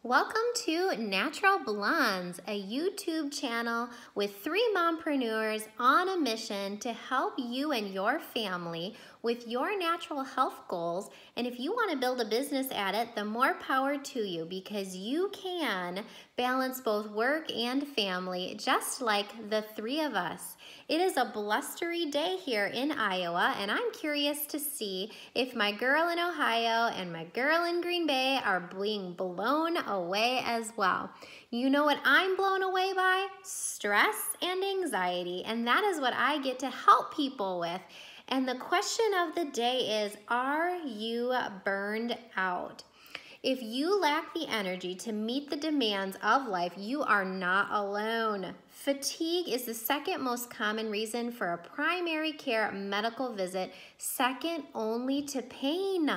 Welcome to Natural Blondes, a YouTube channel with three mompreneurs on a mission to help you and your family with your natural health goals. And if you want to build a business at it, the more power to you, because you can balance both work and family just like the three of us. It is a blustery day here in Iowa, and I'm curious to see if my girl in Ohio and my girl in Green Bay are being blown away as well. You know what I'm blown away by? Stress and anxiety, and that is what I get to help people with. And the question of the day is, are you burned out? If you lack the energy to meet the demands of life, you are not alone. Fatigue is the second most common reason for a primary care medical visit, second only to pain.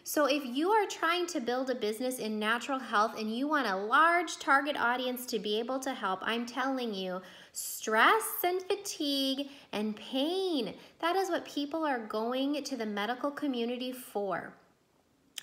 So if you are trying to build a business in natural health and you want a large target audience to be able to help, I'm telling you, stress and fatigue and pain, that is what people are going to the medical community for.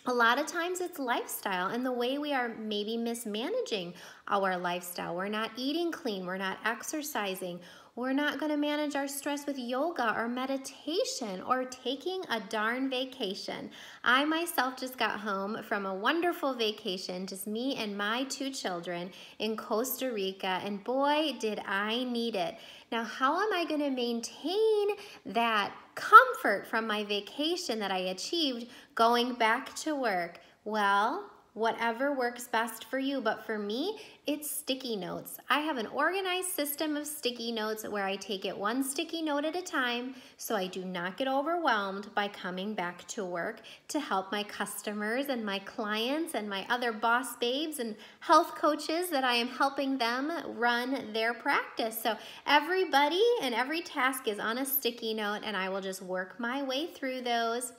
A lot of times it's lifestyle and the way we are maybe mismanaging our lifestyle. We're not eating clean, we're not exercising, we're not going to manage our stress with yoga or meditation or taking a darn vacation. I myself just got home from a wonderful vacation, just me and my two children in Costa Rica, and boy, did I need it. Now, how am I going to maintain that comfort from my vacation that I achieved going back to work? Well, whatever works best for you, but for me, it's sticky notes. I have an organized system of sticky notes where I take it one sticky note at a time so I do not get overwhelmed by coming back to work to help my customers and my clients and my other boss babes and health coaches that I am helping them run their practice. So everybody and every task is on a sticky note, and I will just work my way through those.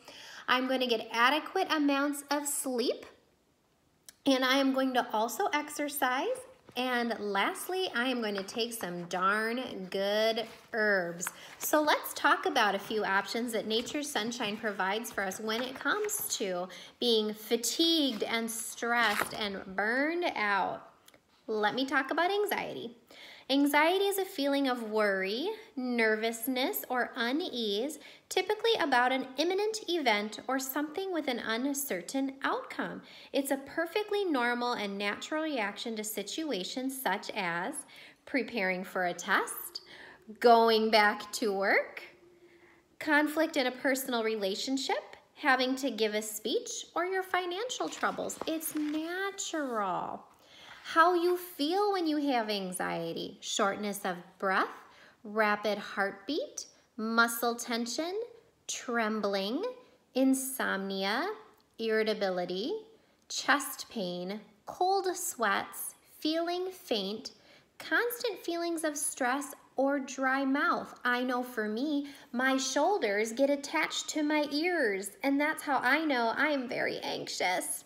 I'm going to get adequate amounts of sleep, and I am going to also exercise. And lastly, I am going to take some darn good herbs. So let's talk about a few options that Nature's Sunshine provides for us when it comes to being fatigued and stressed and burned out. Let me talk about anxiety. Anxiety is a feeling of worry, nervousness, or unease, typically about an imminent event or something with an uncertain outcome. It's a perfectly normal and natural reaction to situations such as preparing for a test, going back to work, conflict in a personal relationship, having to give a speech, or your financial troubles. It's natural. How you feel when you have anxiety: shortness of breath, rapid heartbeat, muscle tension, trembling, insomnia, irritability, chest pain, cold sweats, feeling faint, constant feelings of stress, or dry mouth. I know for me, my shoulders get attached to my ears, and that's how I know I'm very anxious.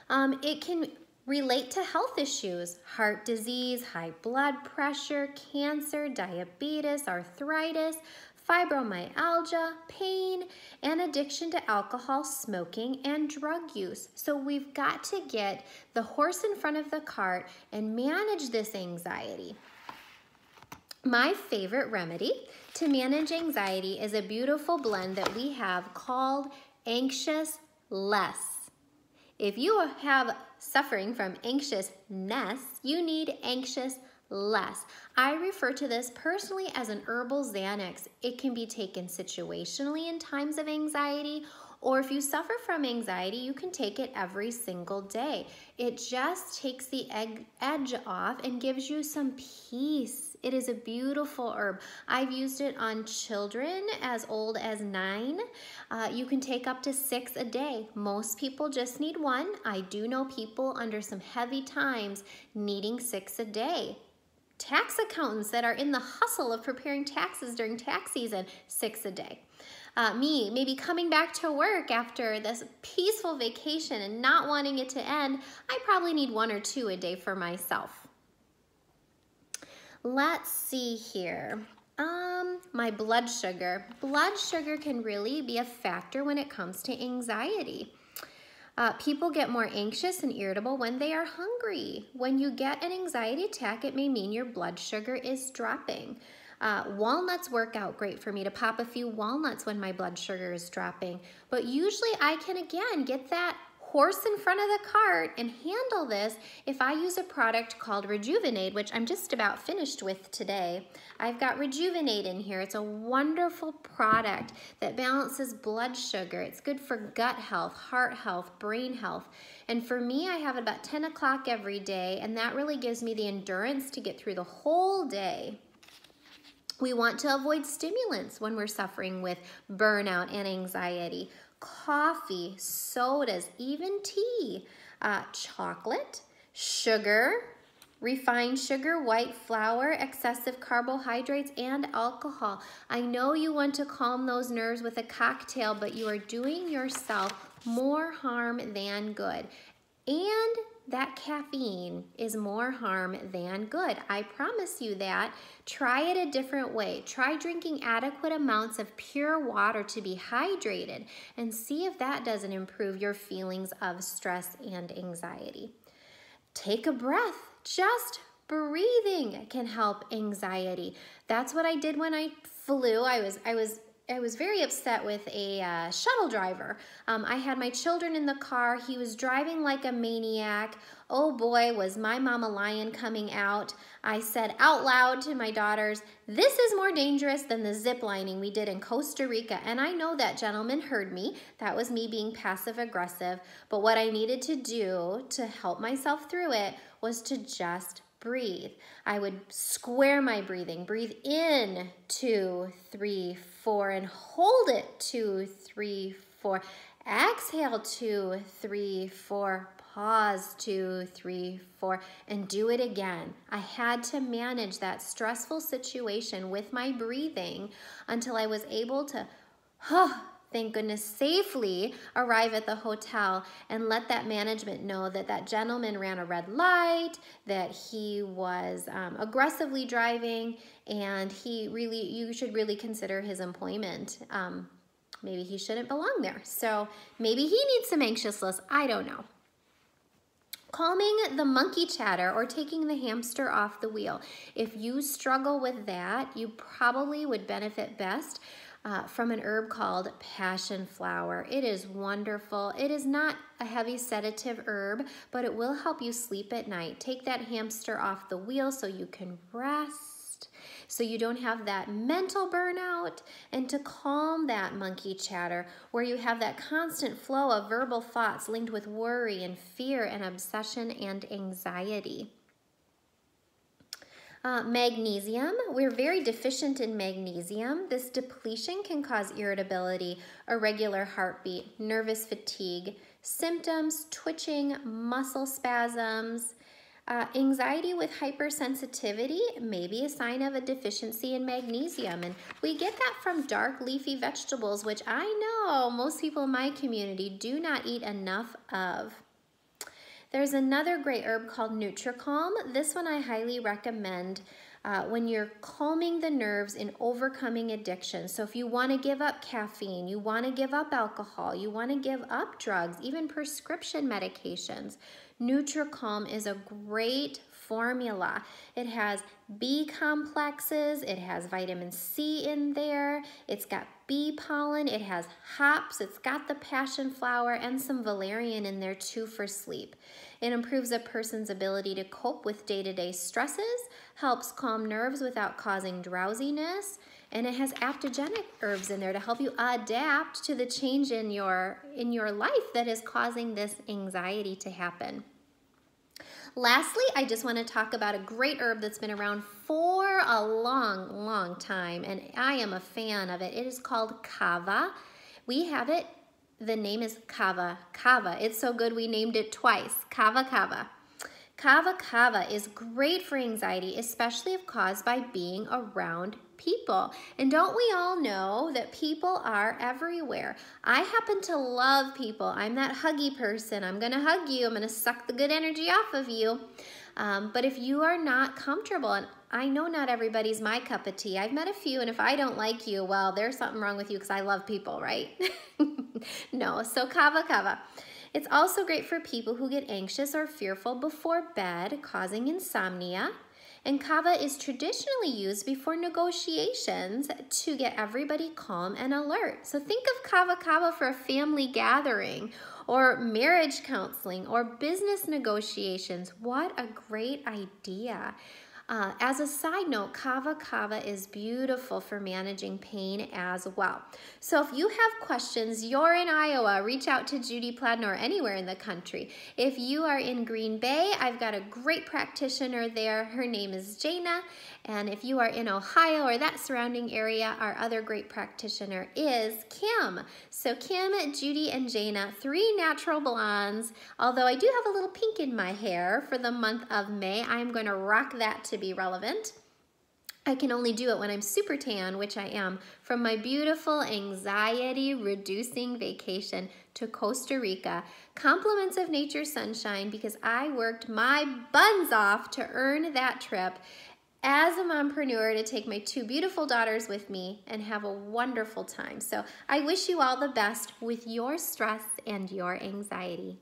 It can relate to health issues: heart disease, high blood pressure, cancer, diabetes, arthritis, fibromyalgia, pain, and addiction to alcohol, smoking, and drug use. So we've got to get the horse in front of the cart and manage this anxiety. My favorite remedy to manage anxiety is a beautiful blend that we have called Anxious Less. If you have suffering from anxiousness, you need Anxious Less. I refer to this personally as an herbal Xanax. It can be taken situationally in times of anxiety, or if you suffer from anxiety, you can take it every single day. It just takes the edge off and gives you some peace. It is a beautiful herb. I've used it on children as old as 9. You can take up to 6 a day. Most people just need 1. I do know people under some heavy times needing 6 a day. Tax accountants that are in the hustle of preparing taxes during tax season, 6 a day. Me, maybe coming back to work after this peaceful vacation and not wanting it to end, I probably need 1 or 2 a day for myself. Let's see here. My blood sugar. Blood sugar can really be a factor when it comes to anxiety. People get more anxious and irritable when they are hungry. When you get an anxiety attack, it may mean your blood sugar is dropping. Walnuts work out great for me to pop a few walnuts when my blood sugar is dropping. But usually I can, again, get that horse in front of the cart and handle this if I use a product called Rejuvenate, which I'm just about finished with today. I've got Rejuvenate in here. It's a wonderful product that balances blood sugar. It's good for gut health, heart health, brain health. And for me, I have it about 10 o'clock every day, and that really gives me the endurance to get through the whole day. We want to avoid stimulants when we're suffering with burnout and anxiety. Coffee, sodas, even tea, chocolate, sugar, refined sugar, white flour, excessive carbohydrates, and alcohol. I know you want to calm those nerves with a cocktail, but you are doing yourself more harm than good. And that caffeine is more harm than good. I promise you that. Try it a different way. Try drinking adequate amounts of pure water to be hydrated and see if that doesn't improve your feelings of stress and anxiety. Take a breath. Just breathing can help anxiety. That's what I did when I flew. I was very upset with a shuttle driver. I had my children in the car. He was driving like a maniac. Oh boy, was my mama lion coming out. I said out loud to my daughters, "This is more dangerous than the zip lining we did in Costa Rica." And I know that gentleman heard me. That was me being passive aggressive. But what I needed to do to help myself through it was to just breathe. I would square my breathing. Breathe in, 2, 3, 4, and hold it, 2, 3, 4. Exhale, 2, 3, 4. Pause, 2, 3, 4, and do it again. I had to manage that stressful situation with my breathing until I was able to, thank goodness, safely arrive at the hotel and let that management know that that gentleman ran a red light, that he was aggressively driving, and you should really consider his employment. Maybe he shouldn't belong there. So maybe he needs some anxious list. I don't know. Calming the monkey chatter or taking the hamster off the wheel. If you struggle with that, you probably would benefit best from an herb called passion flower. It is wonderful. It is not a heavy sedative herb, but it will help you sleep at night. Take that hamster off the wheel so you can rest, so you don't have that mental burnout, and to calm that monkey chatter where you have that constant flow of verbal thoughts linked with worry and fear and obsession and anxiety. Magnesium, we're very deficient in magnesium. This depletion can cause irritability, irregular heartbeat, nervous fatigue, symptoms, twitching, muscle spasms. Anxiety with hypersensitivity may be a sign of a deficiency in magnesium, and we get that from dark leafy vegetables, which I know most people in my community do not eat enough of. There's another great herb called NutriCalm. This one I highly recommend when you're calming the nerves and overcoming addiction. So if you want to give up caffeine, you want to give up alcohol, you want to give up drugs, even prescription medications, NutriCalm is a great formula. It has B complexes, it has vitamin C in there, it's got bee pollen, it has hops, it's got the passion flower and some valerian in there too for sleep. It improves a person's ability to cope with day-to-day stresses, helps calm nerves without causing drowsiness, and it has adaptogenic herbs in there to help you adapt to the change in your life that is causing this anxiety to happen. Lastly, I just want to talk about a great herb that's been around for a long, long time, and I am a fan of it. It is called kava. We have it, the name is kava. Kava, it's so good we named it twice, kava kava. Kava kava is great for anxiety, especially if caused by being around people. And don't we all know that people are everywhere? I happen to love people. I'm that huggy person. I'm gonna hug you. I'm gonna suck the good energy off of you. But if you are not comfortable, and I know not everybody's my cup of tea. I've met a few, and if I don't like you, well, there's something wrong with you because I love people, right? No, so kava kava. It's also great for people who get anxious or fearful before bed, causing insomnia. And kava is traditionally used before negotiations to get everybody calm and alert. So think of kava for a family gathering or marriage counseling or business negotiations. What a great idea. As a side note, kava is beautiful for managing pain as well. So if you have questions, you're in Iowa, reach out to Judypladna or anywhere in the country. If you are in Green Bay, I've got a great practitioner there. Her name is Jana. And if you are in Ohio or that surrounding area, our other great practitioner is Kim. So Kim, Judy, and Jana, 3 natural blondes. Although I do have a little pink in my hair for the month of May, I'm going to rock that to be relevant. I can only do it when I'm super tan, which I am, from my beautiful anxiety-reducing vacation to Costa Rica. Compliments of nature sunshine, because I worked my buns off to earn that trip as a mompreneur to take my 2 beautiful daughters with me and have a wonderful time. So I wish you all the best with your stress and your anxiety.